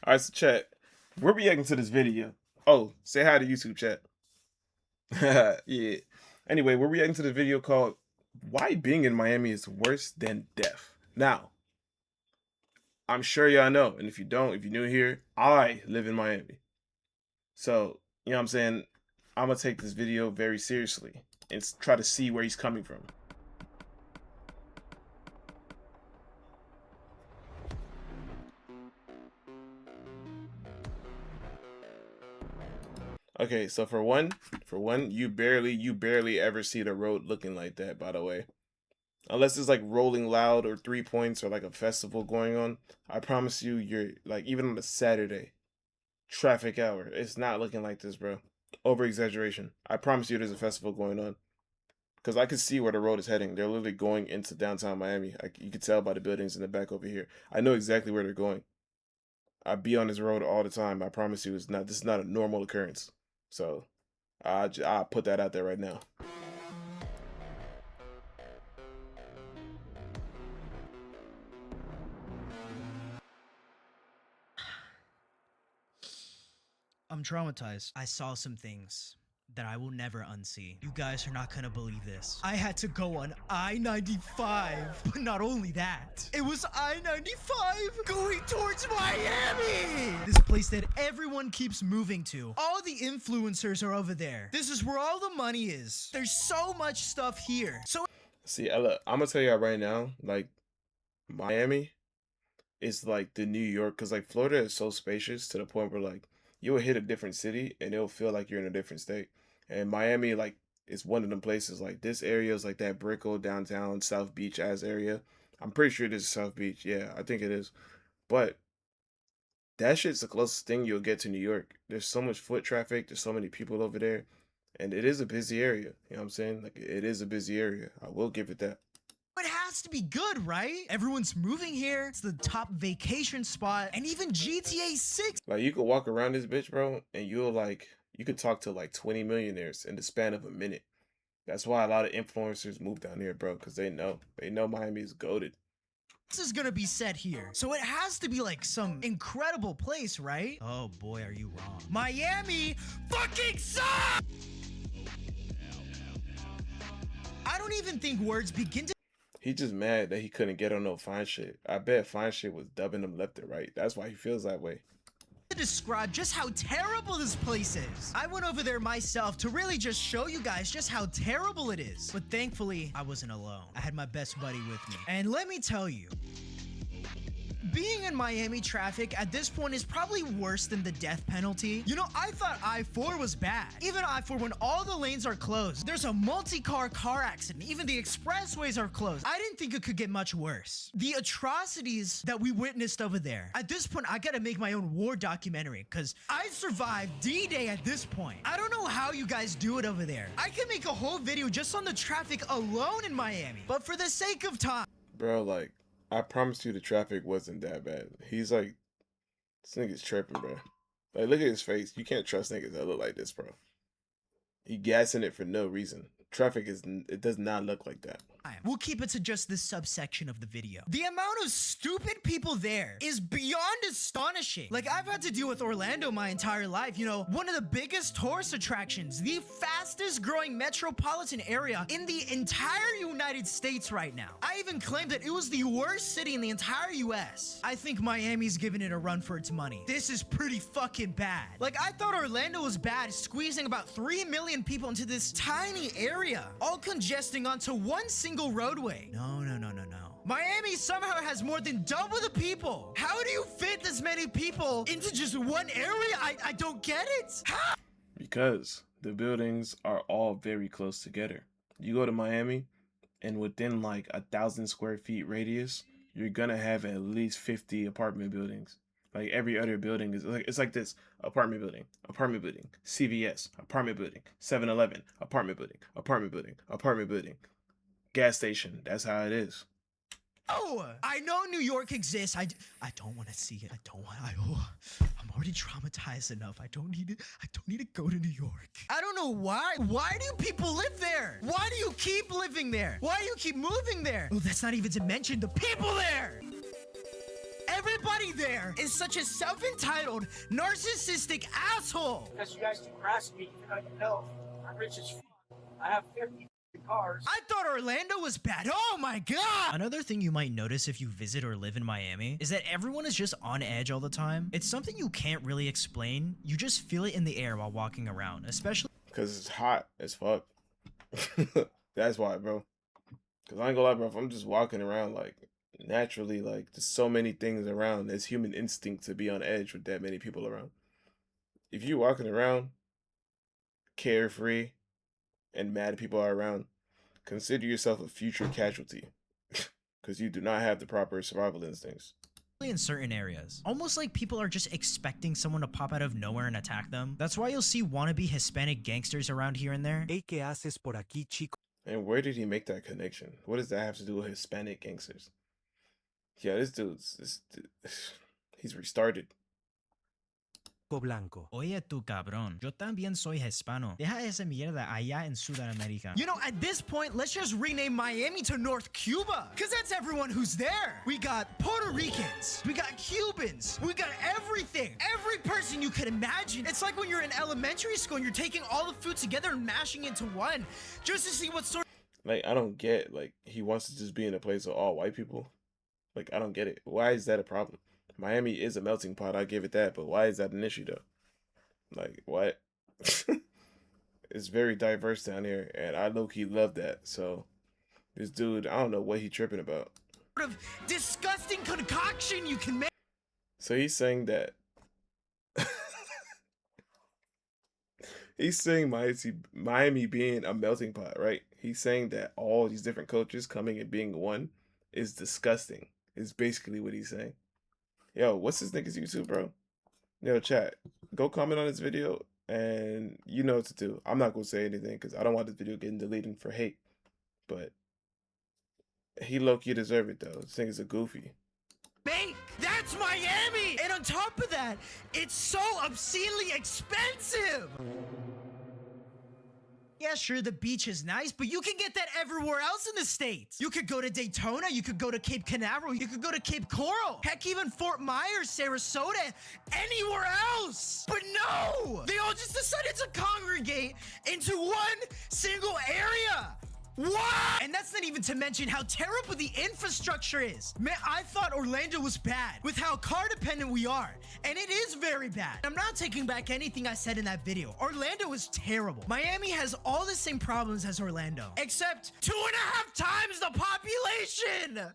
All right, so chat. We're reacting to this video. Oh, say hi to YouTube chat. Yeah. Anyway, we're reacting to the video called "Why Being in Miami is Worse Than Death." Now, I'm sure y'all know, and if you don't, if you're new here, I live in Miami. So, you know what I'm saying? I'm gonna take this video very seriously and try to see where he's coming from. Okay, so for one, you barely ever see the road looking like that, by the way. Unless it's like Rolling Loud or 3 Points or like a festival going on, I promise you, you're like, even on a Saturday traffic hour, it's not looking like this, bro. Over exaggeration. I promise you, there's a festival going on because I can see where the road is heading. They're literally going into downtown Miami. You can tell by the buildings in the back over here. I know exactly where they're going. I be on this road all the time. I promise you, it's not. This is not a normal occurrence. So I put that out there right now. I'm traumatized. I saw some things that I will never unsee. You guys are not gonna believe this. I had to go on I-95, but not only that, it was I-95 going towards Miami! This place that everyone keeps moving to. All the influencers are over there. This is where all the money is. There's so much stuff here. So See, I'm gonna tell you right now, like Miami is like the New York, because like Florida is so spacious to the point where like you'll hit a different city and it'll feel like you're in a different state. And Miami, like, is one of them places. Like this area is like that Brickell downtown South Beach as area. I'm pretty sure this is South Beach. Yeah, I think it is. But that shit's the closest thing you'll get to New York. There's so much foot traffic. There's so many people over there, and it is a busy area. You know what I'm saying? Like it is a busy area. I will give it that. it has to be good, right? Everyone's moving here. It's the top vacation spot. And even GTA 6. Like you could walk around this bitch, bro, and you could talk to like 20 millionaires in the span of a minute. That's why a lot of influencers move down here, bro, because they know Miami is goaded. This is gonna be set here. So it has to be like some incredible place, right? Oh boy, are you wrong. Miami fucking sucks! I don't even think words begin to He just mad that he couldn't get on no fine shit. I bet fine shit was dubbing him left and right. That's why he feels that way. describe just how terrible this place is. I went over there myself to really just show you guys just how terrible it is. But thankfully, I wasn't alone. I had my best buddy with me. And let me tell you, being in Miami traffic at this point is probably worse than the death penalty. You know, I thought I-4 was bad. Even I-4, when all the lanes are closed, there's a multi-car accident. Even the expressways are closed. I didn't think it could get much worse. The atrocities that we witnessed over there. At this point, I gotta make my own war documentary because I survived D-Day at this point. I don't know how you guys do it over there. I can make a whole video just on the traffic alone in Miami. But for the sake of time, Bro, like, I promise you the traffic wasn't that bad. He's like, this nigga's tripping, bro. Like, look at his face. You can't trust niggas that look like this, bro. He gassing it for no reason. Traffic it does not look like that. we'll keep it to just this subsection of the video. The amount of stupid people there is beyond astonishing. Like, I've had to deal with Orlando my entire life. You know, one of the biggest tourist attractions, the fastest growing metropolitan area in the entire United States right now. I even claimed that it was the worst city in the entire US. I think Miami's giving it a run for its money. This is pretty fucking bad. Like, I thought Orlando was bad, squeezing about 3 million people into this tiny area, all congesting onto one single roadway. No. Miami somehow has more than double the people. How do you fit this many people into just one area? I don't get it. How? Because the buildings are all very close together. You go to Miami, and within like 1,000 square feet radius, you're gonna have at least 50 apartment buildings. Like every other building is like, it's like this: apartment building, CVS, apartment building, 7-Eleven, apartment building, apartment building, gas station. That's how it is. Oh, I know New York exists. I don't want to see it. I'm already traumatized enough. I don't need to go to New York. I don't know why. Why do people live there? Why do you keep living there? Why do you keep moving there? Oh, that's not even to mention the people there. Every everybody there is such a self-entitled, narcissistic asshole. Because you guys do harass me, even though you know I'm rich as fuck. I have 50 cars. I thought Orlando was bad. Oh my god! Another thing you might notice if you visit or live in Miami is that everyone is just on edge all the time. It's something you can't really explain. You just feel it in the air while walking around, especially Because it's hot as fuck. That's why, bro. Because I ain't gonna lie, bro. If I'm just walking around, like, naturally, like, there's so many things around. There's human instinct to be on edge with that many people around. If you walking around carefree and mad people are around, consider yourself a future casualty. Because you do not have the proper survival instincts. in certain areas. Almost like people are just expecting someone to pop out of nowhere and attack them. That's why you'll see wannabe Hispanic gangsters around here and there. Hey, ¿qué haces por aquí, chico? And where did he make that connection? What does that have to do with Hispanic gangsters? Yeah, he's restarted. Blanco. Oye tú cabrón, yo también soy hispano. Deja esa mierda allá en Sudamérica. You know, at this point, let's just rename Miami to North Cuba, because that's everyone who's there. We got Puerto Ricans, we got Cubans, we got everything. Every person you could imagine. It's like when you're in elementary school and you're taking all the food together and mashing it into one, just to see what sort. Like, I don't get, like, he wants to just be in a place of all white people. Like, I don't get it. Why is that a problem? Miami is a melting pot, I give it that, but why is that an issue, though? Like, what? It's very diverse down here, and I low-key love that, so this dude, I don't know what he tripping about. Of disgusting concoction you can make. So he's saying that... he's saying Miami being a melting pot, right? He's saying that all these different cultures coming and being one is disgusting, is basically what he's saying. Yo, what's this nigga's YouTube, bro? Yo, chat, go comment on this video, and you know what to do. I'm not gonna say anything, because I don't want this video getting deleted for hate. But he low-key deserve it, though. This thing is a goofy. Mate, that's Miami! And on top of that, it's so obscenely expensive! Yeah, sure, the beach is nice, but you can get that everywhere else in the States. You could go to Daytona, you could go to Cape Canaveral, you could go to Cape Coral, heck, even Fort Myers, Sarasota, anywhere else. But no! They all just decided to congregate into one single area. What? And that's not even to mention how terrible the infrastructure is. Man, I thought Orlando was bad with how car dependent we are. And it is very bad. I'm not taking back anything I said in that video. Orlando is terrible. Miami has all the same problems as Orlando, except 2.5 times the population.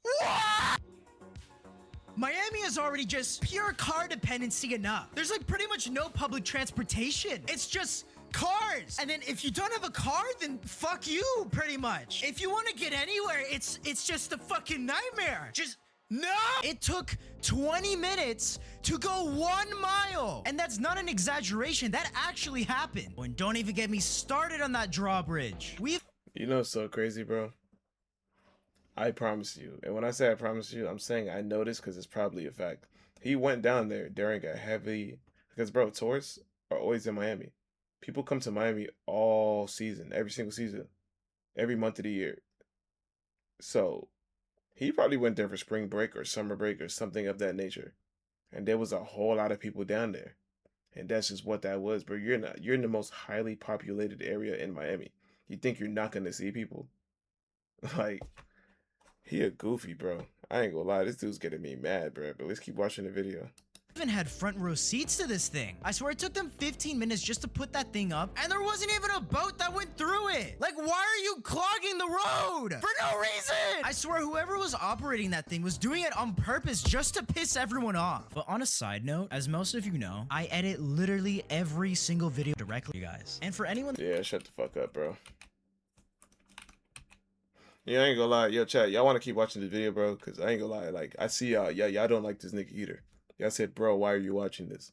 What? Miami is already just pure car dependency enough. There's like pretty much no public transportation. It's just cars. And then if you don't have a car, then fuck you, pretty much. If you want to get anywhere, it's just a fucking nightmare. Just no. It took 20 minutes to go 1 mile. And that's not an exaggeration. That actually happened. And don't even get me started on that drawbridge. You know what's so crazy, bro? I promise you. And when I say I promise you, I'm saying I know this because it's probably a fact. He went down there during a heavy... Because, bro, tourists are always in Miami. People come to Miami all season, every single season, every month of the year. So he probably went there for spring break or summer break or something of that nature. And there was a whole lot of people down there. And that's just what that was, bro. You're in the most highly populated area in Miami. You think you're not gonna see people? Like, he a goofy, bro. I ain't gonna lie, this dude's getting me mad, bro. But let's keep watching the video. Even had front row seats to this thing. I swear it took them 15 minutes just to put that thing up, and there wasn't even a boat that went through it. Like, why are you clogging the road? For no reason! I swear whoever was operating that thing was doing it on purpose just to piss everyone off. But on a side note, as most of you know, I edit literally every single video directly to you guys. And for anyone— Yeah, shut the fuck up, bro. Yeah, I ain't gonna lie. Yo, chat, y'all want to keep watching this video, bro? Because I ain't gonna lie. Like, I see y'all. Yeah, y'all don't like this nigga either. Y'all said, bro, why are you watching this?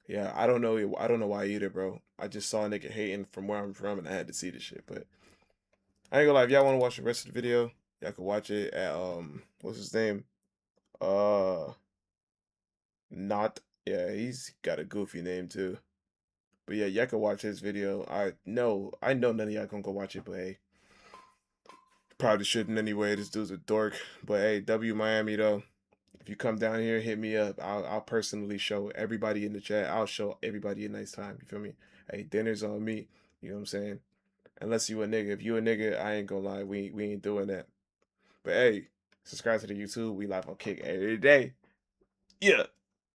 Yeah, I don't know. I don't know why either, bro. I just saw a nigga hating from where I'm from, and I had to see this shit. But I ain't gonna lie. If y'all want to watch the rest of the video, y'all can watch it at what's his name? Not. Yeah, he's got a goofy name too. But yeah, y'all can watch his video. I know none of y'all gonna go watch it, but hey, probably shouldn't anyway. This dude's a dork. But hey, W Miami though. If you come down here, hit me up. I'll personally show everybody in the chat. I'll show everybody a nice time. You feel me? Hey, dinner's on me. You know what I'm saying? Unless you a nigga. If you a nigga, I ain't gonna lie. We ain't doing that. But hey, subscribe to the YouTube. We live on Kick every day. Yeah.